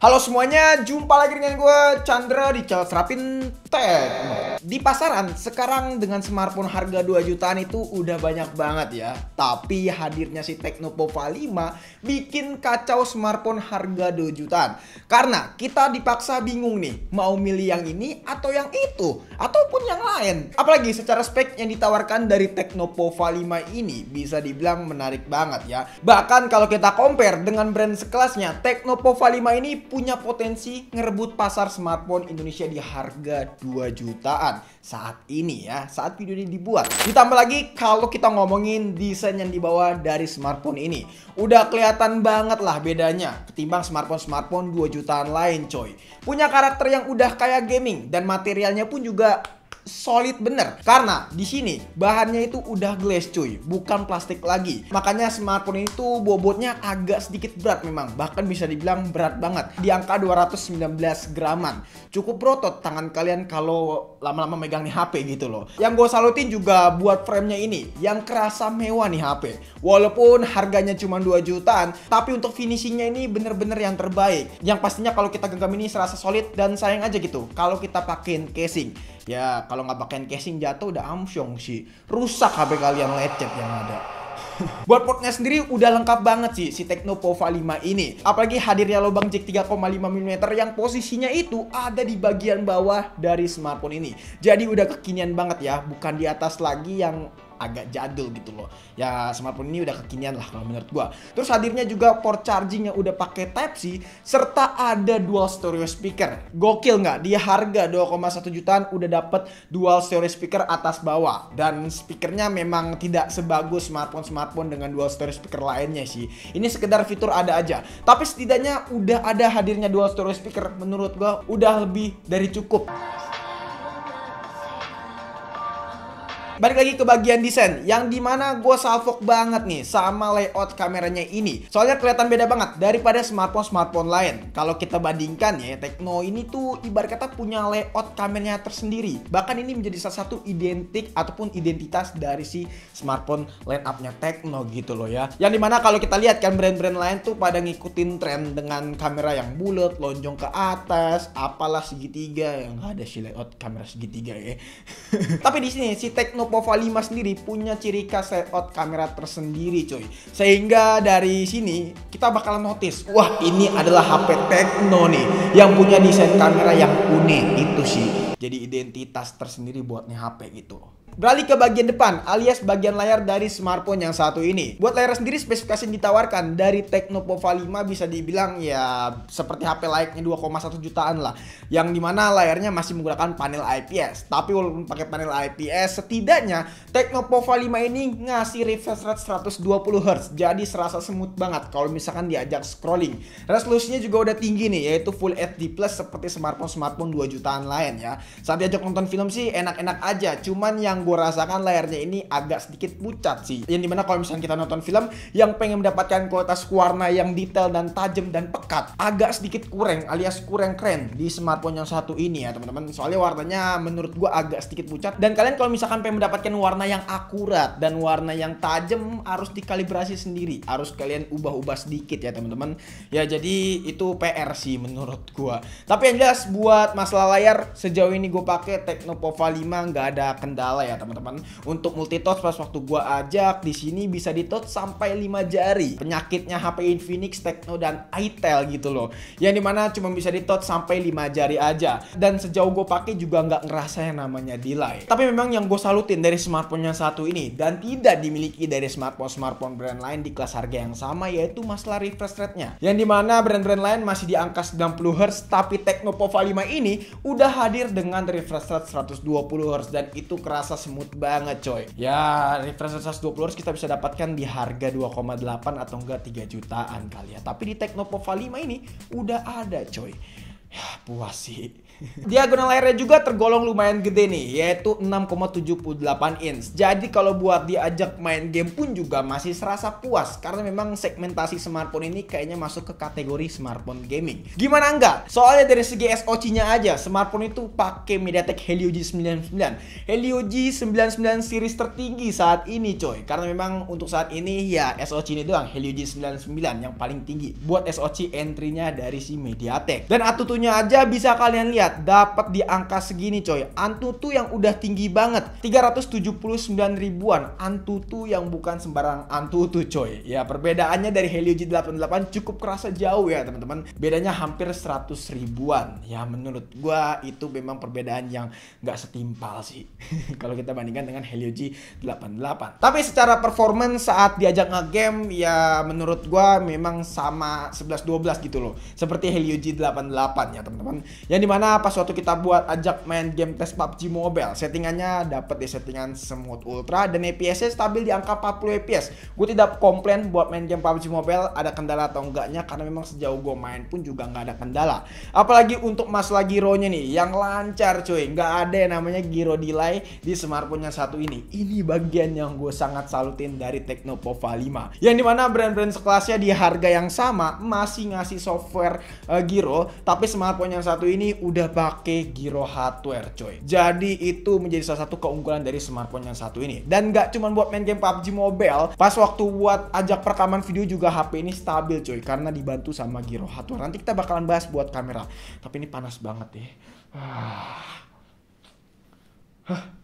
Halo semuanya, jumpa lagi dengan gue Chandra di channel Serapin Tech. Di pasaran sekarang dengan smartphone harga 2 jutaan itu udah banyak banget ya. Tapi hadirnya si Tecno Pova 5 bikin kacau smartphone harga 2 jutaan. Karena kita dipaksa bingung nih, mau milih yang ini atau yang itu, ataupun yang lain. Apalagi secara spek yang ditawarkan dari Tecno Pova 5 ini bisa dibilang menarik banget ya. Bahkan kalau kita compare dengan brand sekelasnya, Tecno Pova 5 ini punya potensi ngerebut pasar smartphone Indonesia di harga 2 jutaan saat ini ya, saat video ini dibuat. Ditambah lagi kalau kita ngomongin desain yang dibawa dari smartphone ini, udah kelihatan banget lah bedanya ketimbang smartphone 2 jutaan lain coy. Punya karakter yang udah kayak gaming dan materialnya pun juga solid bener, karena di sini bahannya itu udah glass cuy, bukan plastik lagi. Makanya smartphone itu bobotnya agak sedikit berat memang, bahkan bisa dibilang berat banget, di angka 219 graman. Cukup berotot tangan kalian kalau lama-lama megang nih HP gitu loh. Yang gue salutin juga buat framenya ini, yang kerasa mewah nih HP. Walaupun harganya cuma 2 jutaan, tapi untuk finishingnya ini bener-bener yang terbaik. Yang pastinya kalau kita genggam ini serasa solid, dan sayang aja gitu kalau kita pakein casing. Ya kalau nggak pakein casing jatuh udah amsyong sih, rusak HP kalian, lecet yang ada. Buat portnya sendiri udah lengkap banget sih si Tecno Pova 5 ini. Apalagi hadirnya lubang jack 3,5 mm yang posisinya itu ada di bagian bawah dari smartphone ini. Jadi udah kekinian banget ya, bukan di atas lagi yang agak jadul gitu loh. Ya smartphone ini udah kekinian lah kalau menurut gua. Terus hadirnya juga port charging yang udah pakai Type-C serta ada dual stereo speaker. Gokil nggak? Di harga 2,1 jutaan udah dapet dual stereo speaker atas bawah, dan speakernya memang tidak sebagus smartphone dengan dual stereo speaker lainnya sih. Ini sekedar fitur ada aja. Tapi setidaknya udah ada hadirnya dual stereo speaker, menurut gua udah lebih dari cukup. Balik lagi ke bagian desain, yang dimana gue salfok banget nih sama layout kameranya ini. Soalnya kelihatan beda banget daripada smartphone lain. Kalau kita bandingkan ya, Tecno ini tuh ibarat kata punya layout kameranya tersendiri. Bahkan ini menjadi salah satu identik ataupun identitas dari si smartphone line up-nya Tecno gitu loh ya. Yang dimana kalau kita lihat kan brand-brand lain tuh pada ngikutin tren dengan kamera yang bulat, lonjong ke atas, apalah segitiga, yang nggak ada si layout kamera segitiga ya. Tapi di sini si Tecno Pova 5 sendiri punya ciri khas layout kamera tersendiri coy. Sehingga dari sini kita bakalan notice, wah ini adalah HP Tecno nih yang punya desain kamera yang unik itu sih. Jadi identitas tersendiri buat nih HP gitu. Beralih ke bagian depan alias bagian layar dari smartphone yang satu ini. Buat layar sendiri spesifikasi yang ditawarkan dari Tecno Pova 5 bisa dibilang ya seperti HP layaknya 2,1 jutaan lah. Yang dimana layarnya masih menggunakan panel IPS. Tapi walaupun pakai panel IPS, setidaknya Tecno Pova 5 ini ngasih refresh rate 120 Hz. Jadi serasa smooth banget kalau misalkan diajak scrolling. Resolusinya juga udah tinggi nih, yaitu Full HD Plus seperti smartphone 2 jutaan lain ya. Saat diajak nonton film sih enak-enak aja. Cuman yang gue rasakan layarnya ini agak sedikit pucat sih, yang dimana kalau misalnya kita nonton film yang pengen mendapatkan kualitas warna yang detail dan tajam dan pekat, agak sedikit kurang alias kurang keren di smartphone yang satu ini ya teman-teman. Soalnya warnanya menurut gue agak sedikit pucat, dan kalian kalau misalkan pengen mendapatkan warna yang akurat dan warna yang tajam harus dikalibrasi sendiri, harus kalian ubah-ubah sedikit ya teman-teman ya. Jadi itu PR sih menurut gue. Tapi yang jelas buat masalah layar sejauh ini gue pakai Tecno Pova 5 nggak ada kendala ya teman-teman. Untuk multitouch pas waktu gua ajak di sini bisa ditouch sampai 5 jari. Penyakitnya HP Infinix, Tecno dan Itel gitu loh. Yang dimana cuma bisa ditouch sampai 5 jari aja. Dan sejauh gue pakai juga nggak ngerasa yang namanya delay. Tapi memang yang gue salutin dari smartphone yang satu ini dan tidak dimiliki dari smartphone brand lain di kelas harga yang sama, yaitu masalah refresh rate-nya. Yang dimana brand-brand lain masih di angka 90 Hz, tapi Tecno Pova 5 ini udah hadir dengan refresh rate 120 Hz, dan itu kerasa smooth banget coy. Ya refresh rate 120 Hz kita bisa dapatkan di harga 2,8 atau enggak 3 jutaan kali ya. Tapi di Tecno Pova 5 ini udah ada coy. Ya puas sih. Diagonal layarnya juga tergolong lumayan gede nih, yaitu 6,78 inch. Jadi kalau buat diajak main game pun juga masih serasa puas, karena memang segmentasi smartphone ini kayaknya masuk ke kategori smartphone gaming. Gimana enggak? Soalnya dari segi SoC-nya aja, smartphone itu pakai MediaTek Helio G99. Helio G99 series tertinggi saat ini coy, karena memang untuk saat ini ya SoC ini doang, Helio G99 yang paling tinggi buat SoC entry-nya dari si MediaTek. Dan Antutu-nya aja bisa kalian lihat dapat di angka segini coy. Antutu yang udah tinggi banget, 379 ribuan. Antutu yang bukan sembarang Antutu coy. Ya perbedaannya dari Helio G88 cukup kerasa jauh ya teman-teman. Bedanya hampir 100 ribuan. Ya menurut gua itu memang perbedaan yang nggak setimpal sih kalau kita bandingkan dengan Helio G88. Tapi secara performance saat diajak nge-game ya menurut gua memang sama 11-12 gitu loh. Seperti Helio G88 ya teman-teman. Yang dimana pas waktu kita buat ajak main game tes PUBG Mobile, settingannya dapat di settingan smooth ultra dan FPS-nya stabil di angka 40 FPS. Gue tidak komplain buat main game PUBG Mobile ada kendala atau enggaknya, karena memang sejauh gue main pun juga nggak ada kendala. Apalagi untuk masalah gironya nih yang lancar cuy, nggak ada yang namanya giro delay di smartphone yang satu ini. Ini bagian yang gue sangat salutin dari Tecnopova 5, yang dimana brand-brand sekelasnya di harga yang sama masih ngasih software giro, tapi smartphone yang satu ini udah pakai giro hardware coy. Jadi itu menjadi salah satu keunggulan dari smartphone yang satu ini. Dan nggak cuma buat main game PUBG Mobile, pas waktu buat ajak perekaman video juga HP ini stabil coy, karena dibantu sama giro hardware. Nanti kita bakalan bahas buat kamera. Tapi ini panas banget ya.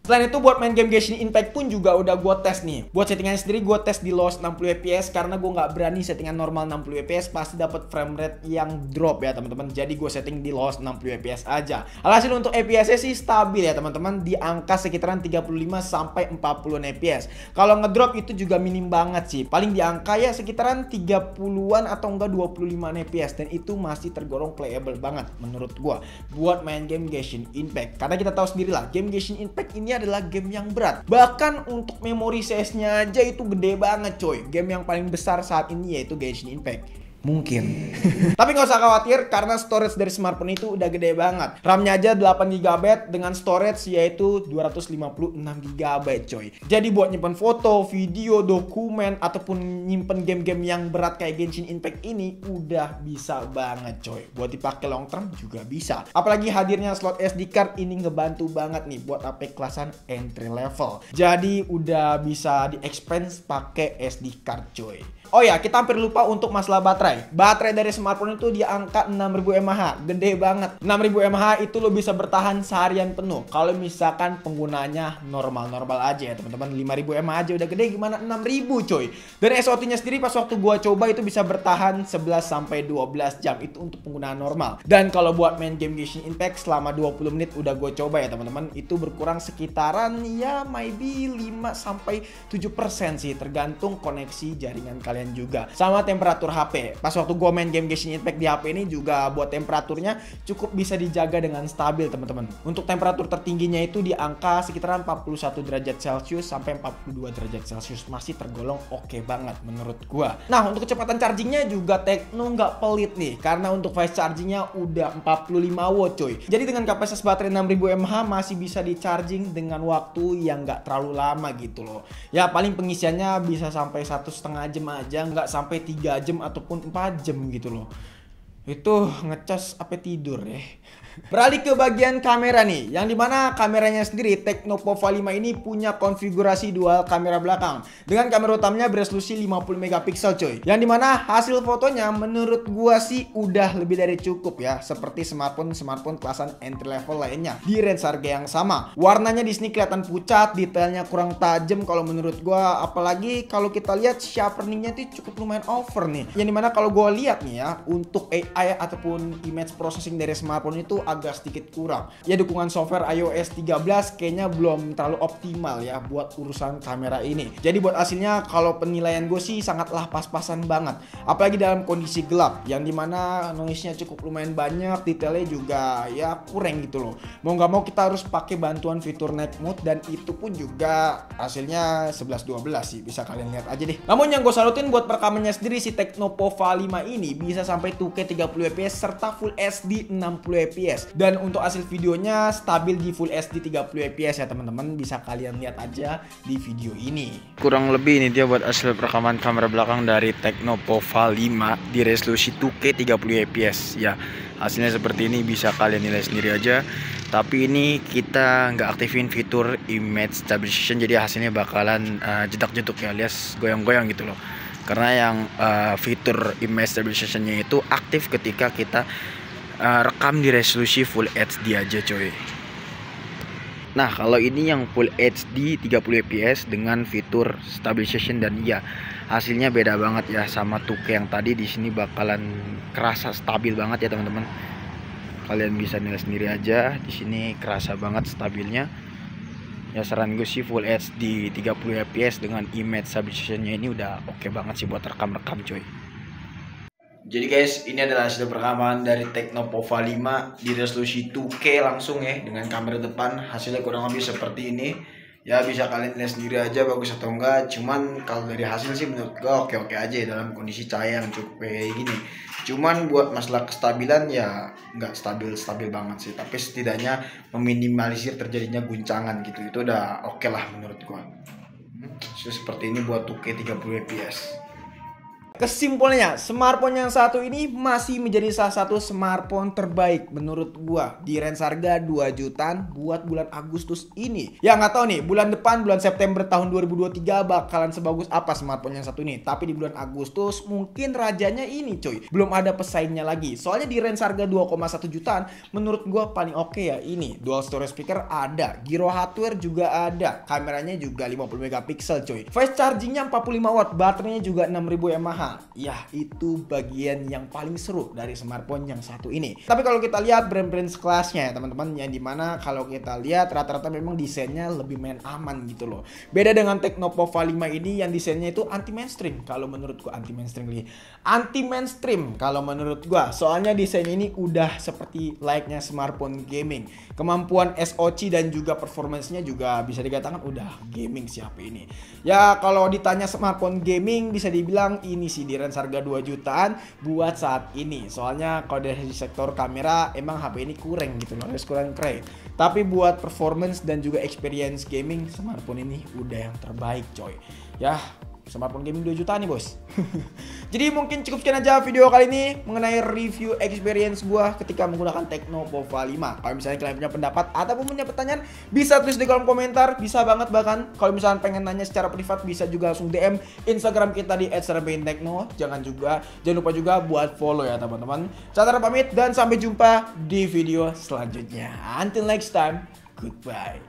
Selain itu buat main game Genshin Impact pun juga udah gue tes nih. Buat settingannya sendiri gue tes di low 60 fps, karena gue nggak berani settingan normal 60 fps, pasti dapat frame rate yang drop ya teman-teman. Jadi gue setting di low 60 fps aja. Alhasil untuk FPS-nya sih stabil ya teman-teman, di angka sekitaran 35 sampai 40 fps. Kalau ngedrop itu juga minim banget sih. Paling di angka ya sekitaran 30-an atau enggak 25 fps, dan itu masih tergolong playable banget menurut gue buat main game Genshin Impact. Karena kita tahu sendiri lah, game Genshin Impact ini adalah game yang berat. Bahkan untuk memori size-nya aja itu gede banget coy. Game yang paling besar saat ini yaitu Genshin Impact. Mungkin. Tapi nggak usah khawatir, karena storage dari smartphone itu udah gede banget. RAM-nya aja 8GB dengan storage yaitu 256GB coy. Jadi buat nyimpen foto, video, dokumen, ataupun nyimpen game-game yang berat kayak Genshin Impact ini udah bisa banget coy. Buat dipakai long term juga bisa. Apalagi hadirnya slot SD card ini ngebantu banget nih buat HP kelasan entry level. Jadi udah bisa di-expand pakai SD card coy. Oh ya, kita hampir lupa untuk masalah baterai. Baterai dari smartphone itu di angka 6000 mAh. Gede banget. 6000 mAh itu lo bisa bertahan seharian penuh. Kalau misalkan penggunanya normal-normal aja ya teman-teman. 5000 mAh aja udah gede, gimana 6000 coy. Dan SOT-nya sendiri pas waktu gua coba itu bisa bertahan 11 sampai 12 jam. Itu untuk penggunaan normal. Dan kalau buat main game Genshin Impact selama 20 menit udah gua coba ya teman-teman, itu berkurang sekitaran ya maybe 5 sampai 7% sih, tergantung koneksi jaringan kalian juga. Sama temperatur HP. Pas waktu gue main game Genshin Impact di HP ini juga buat temperaturnya cukup bisa dijaga dengan stabil teman-teman. Untuk temperatur tertingginya itu di angka sekitaran 41 derajat Celcius sampai 42 derajat Celcius. Masih tergolong oke banget menurut gue. Nah untuk kecepatan chargingnya juga Tecno nggak pelit nih, karena untuk fast chargingnya udah 45 watt coy. Jadi dengan kapasitas baterai 6000 mAh masih bisa di charging dengan waktu yang nggak terlalu lama gitu loh. Ya paling pengisiannya bisa sampai 1,5 jam aja, nggak sampai 3 jam ataupun 4 jam gitu loh. Itu ngecas apa tidur ya. Beralih ke bagian kamera nih, yang dimana kameranya sendiri Tecnopova 5 ini punya konfigurasi dual kamera belakang dengan kamera utamanya beresolusi 50 megapiksel coy. Yang dimana hasil fotonya menurut gua sih udah lebih dari cukup ya, seperti smartphone kelasan entry level lainnya di range harga yang sama. Warnanya di sini kelihatan pucat, detailnya kurang tajam kalau menurut gua, apalagi kalau kita lihat sharpeningnya itu cukup lumayan over nih. Yang dimana kalau gua lihat nih ya, untuk AI ataupun image processing dari smartphone itu agak sedikit kurang. Ya dukungan software iOS 13 kayaknya belum terlalu optimal ya buat urusan kamera ini. Jadi buat hasilnya kalau penilaian gue sih sangatlah pas-pasan banget. Apalagi dalam kondisi gelap, yang dimana noise-nya cukup lumayan banyak, detailnya juga ya kurang gitu loh. Mau nggak mau kita harus pakai bantuan fitur night mode, dan itu pun juga hasilnya 11-12 sih, bisa kalian lihat aja deh. Namun yang gue salutin buat perekamannya sendiri, si Tecnopova 5 ini bisa sampai 2K 30 30 fps serta Full HD 60 fps. Dan untuk hasil videonya stabil di Full HD 30 fps ya teman-teman, bisa kalian lihat aja di video ini. Kurang lebih ini dia buat hasil rekaman kamera belakang dari Tecno Pova 5 di resolusi 2K 30 fps ya. Hasilnya seperti ini, bisa kalian nilai sendiri aja. Tapi ini kita nggak aktifin fitur image stabilization, jadi hasilnya bakalan jedak-jeduk ya, alias goyang-goyang gitu loh. Karena yang fitur image stabilization-nya itu aktif ketika kita rekam di resolusi Full HD aja coy. Nah kalau ini yang Full HD 30 fps dengan fitur stabilization, dan iya hasilnya beda banget ya sama 2K yang tadi. Di sini bakalan kerasa stabil banget ya teman-teman. Kalian bisa nilai sendiri aja, di sini kerasa banget stabilnya. Ya saran gue sih Full HD 30 fps dengan image stabilization-nya ini udah oke banget sih buat rekam-rekam coy. Jadi guys, ini adalah hasil perekaman dari Tecno Pova 5 di resolusi 2K langsung ya, dengan kamera depan. Hasilnya kurang lebih seperti ini. Ya bisa kalian lihat sendiri aja bagus atau enggak. Cuman kalau dari hasil sih menurut gue oke-oke aja dalam kondisi cahaya yang cukup kayak gini. Cuman buat masalah kestabilan ya nggak stabil banget sih. Tapi setidaknya meminimalisir terjadinya guncangan gitu. Itu udah oke lah menurut gue. Seperti ini buat 2K 30 fps. Kesimpulannya, smartphone yang satu ini masih menjadi salah satu smartphone terbaik menurut gua di range harga 2 jutaan buat bulan Agustus ini. Ya nggak tahu nih, bulan depan, bulan September tahun 2023 bakalan sebagus apa smartphone yang satu ini. Tapi di bulan Agustus mungkin rajanya ini coy. Belum ada pesaingnya lagi. Soalnya di range harga 2,1 jutaan menurut gua paling oke ya ini. Dual storage speaker ada, gyro hardware juga ada, kameranya juga 50 megapiksel coy. Fast chargingnya 45 watt, baterainya juga 6000 mAh. Ya itu bagian yang paling seru dari smartphone yang satu ini. Tapi kalau kita lihat brand-brand sekelasnya ya teman-teman, yang dimana kalau kita lihat rata-rata memang desainnya lebih main aman gitu loh. Beda dengan Tecno Pova 5 ini yang desainnya itu anti mainstream. Kalau menurut gua anti mainstream kalau menurut gua. Soalnya desain ini udah seperti layaknya smartphone gaming. Kemampuan SoC dan juga performance-nya juga bisa dikatakan udah gaming si HP ini. Ya kalau ditanya smartphone gaming bisa dibilang ini sih di range harga 2 jutaan buat saat ini. Soalnya kalau dari sektor kamera emang HP ini kurang gitu loh, kurang keren. Tapi buat performance dan juga experience gaming, smartphone ini udah yang terbaik coy. Ya smartphone gaming 2 juta nih bos. Jadi mungkin cukup sekian aja video kali ini mengenai review experience gua ketika menggunakan Tecno Pova 5. Kalau misalnya kalian punya pendapat ataupun punya pertanyaan, bisa tulis di kolom komentar. Bisa banget bahkan kalau misalnya pengen nanya secara privat, bisa juga langsung DM Instagram kita di @serabaintekno. Jangan lupa juga buat follow ya teman-teman. Saya pamit dan sampai jumpa di video selanjutnya. Until next time, goodbye.